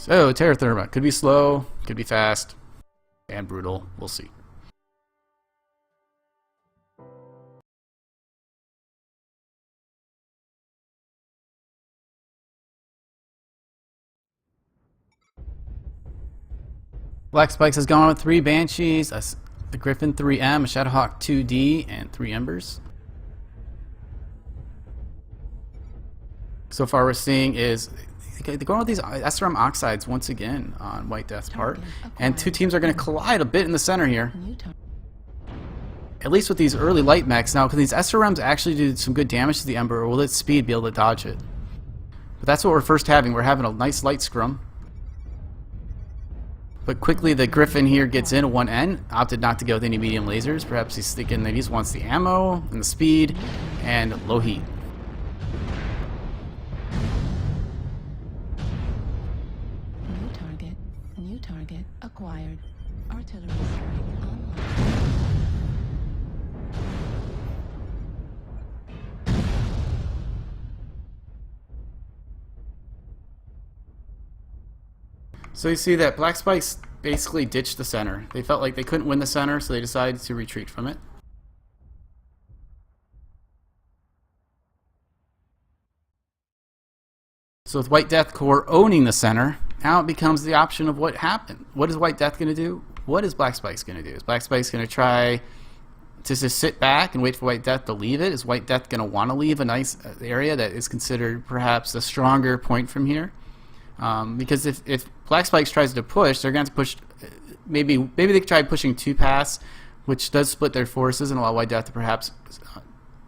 So, Terra Therma could be slow, could be fast, and brutal. We'll see. Black Spikes has gone with 3 Banshees, the Griffin 3M, a Shadowhawk 2D, and 3 Embers. So far we're seeing is they're going with these SRM Oxides once again on White Death's part. And 2 teams are going to collide a bit in the center here. At least with these early light mechs. Now, can these SRMs actually do some good damage to the Ember, or will its speed be able to dodge it? But that's what we're first having. We're having a nice light scrum. But quickly the Griffin here gets in at one end, opted not to go with any medium lasers. Perhaps he's thinking that he just wants the ammo and the speed and low heat. New target acquired. Artillery strike online. So you see that Black Spikes basically ditched the center. They felt like they couldn't win the center, so they decided to retreat from it. So with White Death Core owning the center, now it becomes the option of what happened. What is White Death going to do? What is Black Spikes going to do? Is Black Spikes going to try to just sit back and wait for White Death to leave it? Is White Death going to want to leave a nice area that is considered perhaps a stronger point from here? Because if Black Spikes tries to push, they're going to push. Maybe they try pushing 2 paths, which does split their forces and allow White Death to perhaps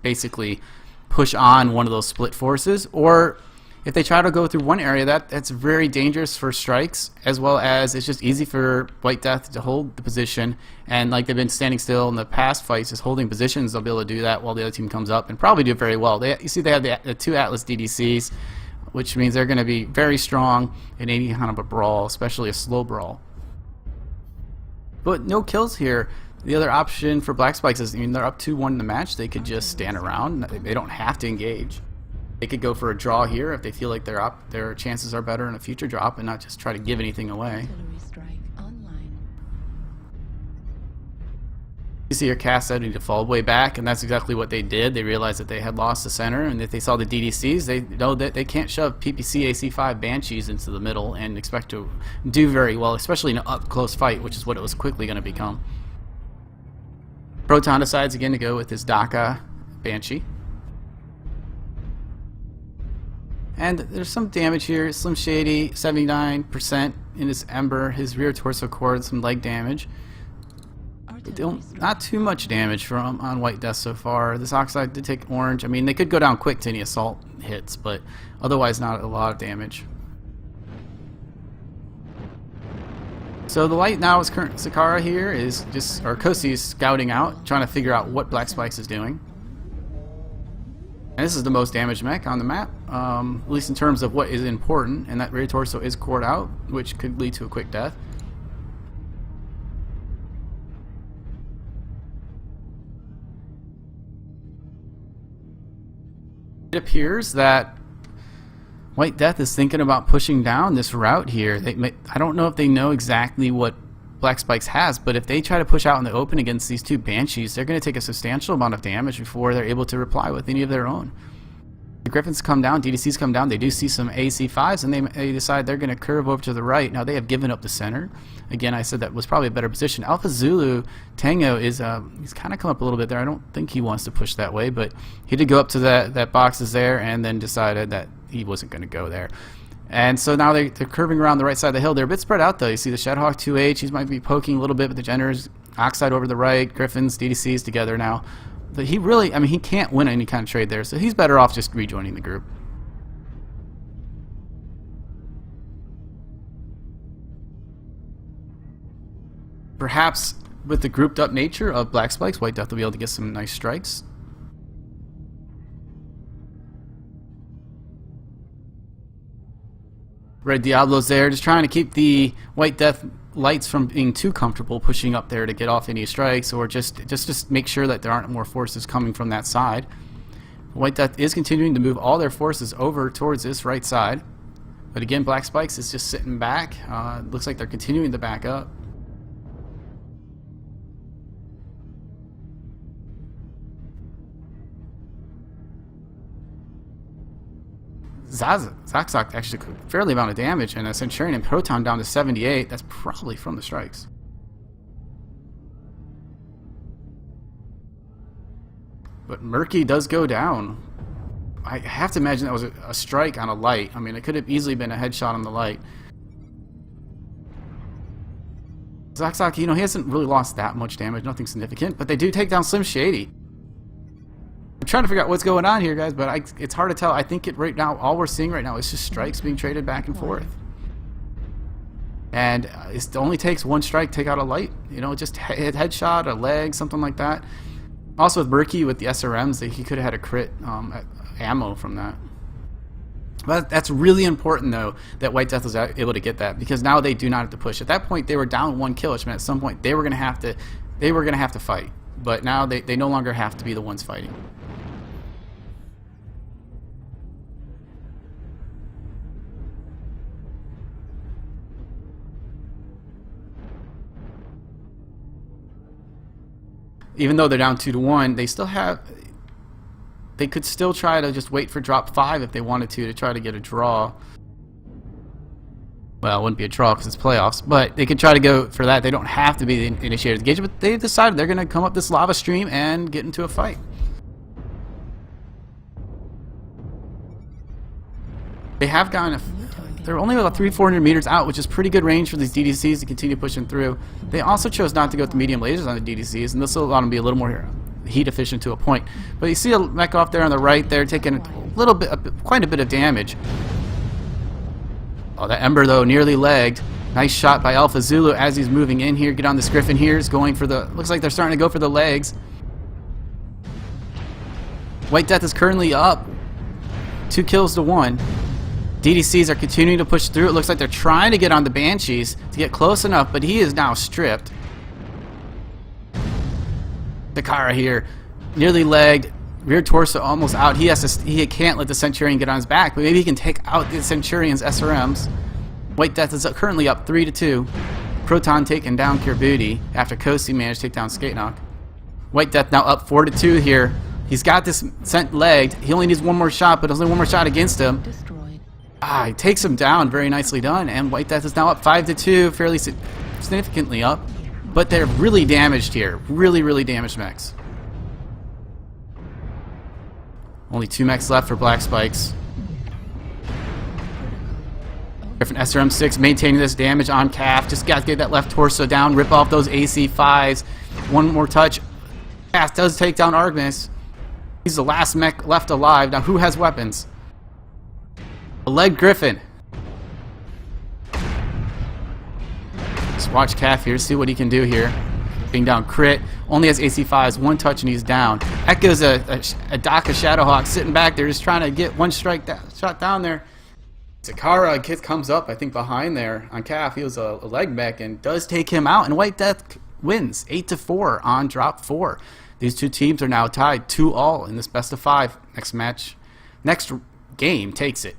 basically push on one of those split forces. Or if they try to go through one area, that's very dangerous for strikes, as well as it's just easy for White Death to hold the position. And like they've been standing still in the past fights, just holding positions, they'll be able to do that while the other team comes up and probably do it very well. You see they have the 2 Atlas DDCs, which means they're going to be very strong in any kind of a brawl, especially a slow brawl. But no kills here. The other option for Black Spikes is, they're up 2-1 in the match. They could just stand around. They don't have to engage. They could go for a draw here if they feel like their chances are better in a future drop and not just try to give anything away. You see your cast starting to fall way back, and that's exactly what they did. They realized that they had lost the center, and if they saw the DDCs, they know that they can't shove PPC AC5 Banshees into the middle and expect to do very well, especially in an up-close fight, which is what it was quickly going to become. Proton decides again to go with his DACA Banshee. And there's some damage here. Slim Shady, 79% in his Ember, his rear torso cord, some leg damage. Not too much damage from on White Death so far. This Oxide did take orange. They could go down quick to any assault hits, but otherwise not a lot of damage. So the light now is current. Sakara here is just, or Kosi is scouting out, trying to figure out what Black Spikes is doing. And this is the most damaged mech on the map, at least in terms of what is important, and that rear torso is cored out, which could lead to a quick death. It appears that White Death is thinking about pushing down this route here. I don't know if they know exactly what Black Spikes has, but if they try to push out in the open against these 2 Banshees, they're going to take a substantial amount of damage before they're able to reply with any of their own. The Griffins come down, DDCs come down, they do see some AC5s, and they decide they're going to curve over to the right. Now they have given up the center. Again, I said that was probably a better position. Alpha Zulu Tango is he's kind of come up a little bit there. I don't think he wants to push that way, but he did go up to that boxes there and then decided that he wasn't going to go there. And so now they're curving around the right side of the hill. They're a bit spread out though. You see the Shadowhawk 2H, he might be poking a little bit, but the Genders, Oxide over the right, Griffins, DDCs together now. But he really, he can't win any kind of trade there, so he's better off just rejoining the group. Perhaps with the grouped up nature of Black Spikes, White Death will be able to get some nice strikes. Red Diablo's there, just trying to keep the White Death lights from being too comfortable pushing up there to get off any strikes, or just make sure that there aren't more forces coming from that side. White Death is continuing to move all their forces over towards this right side, But again, Black Spikes is just sitting back. Looks like they're continuing to back up. Zakzak actually took a fairly amount of damage, and a Centurion and Proton down to 78. That's probably from the strikes. But Murky does go down. I have to imagine that was a strike on a light. I mean, it could have easily been a headshot on the light. Zakzak, you know, he hasn't really lost that much damage, nothing significant, but they do take down Slim Shady. I'm trying to figure out what's going on here, guys, but it's hard to tell. I think right now, all we're seeing right now is just strikes being traded back and forth. And it only takes one strike to take out a light. You know, just headshot, a leg, something like that. Also with Murky, with the SRMs, he could have had a crit ammo from that. But that's really important, though, that White Death was able to get that, because now they do not have to push. At that point, they were down 1 kill, which meant at some point they were going to have to fight. But now they no longer have to be the ones fighting. Even though they're down 2-1, they still have. They could still try to just wait for drop 5 if they wanted to try to get a draw. Well, it wouldn't be a draw because it's playoffs, but they could try to go for that. They don't have to be the initiator of the engagement, but they decided they're going to come up this lava stream and get into a fight. They have gone. They're only about 300-400 meters out, which is pretty good range for these DDCs to continue pushing through. They also chose not to go with the medium lasers on the DDCs, and this will allow them to be a little more heat efficient to a point. But you see a mech off there on the right there taking a little bit, quite a bit of damage. Oh, that Ember though nearly legged. Nice shot by Alpha Zulu as he's moving in here. Get on this Griffin here. Is going for the. Looks like they're starting to go for the legs. White Death is currently up 2 kills to 1. DDCs are continuing to push through. It looks like they're trying to get on the Banshees to get close enough, but he is now stripped. Takara here, nearly legged, rear torso almost out. He can't let the Centurion get on his back, but maybe he can take out the Centurion's SRMs. White Death is currently up 3-2. Proton taking down Kirbuti after Kosi managed to take down Skate Knock. White Death now up 4-2 here. He's got this legged. He only needs one more shot, but there's only one more shot against him. He takes him down. Very nicely done. And White Death is now up 5-2, fairly significantly up. But they're really damaged here. Really, really damaged mechs. Only 2 mechs left for Black Spikes. Griffin SRM6 maintaining this damage on Calf. Just got to get that left torso down. Rip off those AC5s. One more touch. Calf does take down Argmus. He's the last mech left alive. Now who has weapons? A leg Griffin. Just watch Calf here, see what he can do here. Being down crit. Only has AC5s, 1 touch and he's down. Echo's a Daka Shadowhawk sitting back there just trying to get one shot down there. Takara comes up, I think, behind there on Calf. He was a leg mech and does take him out. And White Death wins 8-4 on drop 4. These two teams are now tied 2-2 in this best of 5. Next game takes it.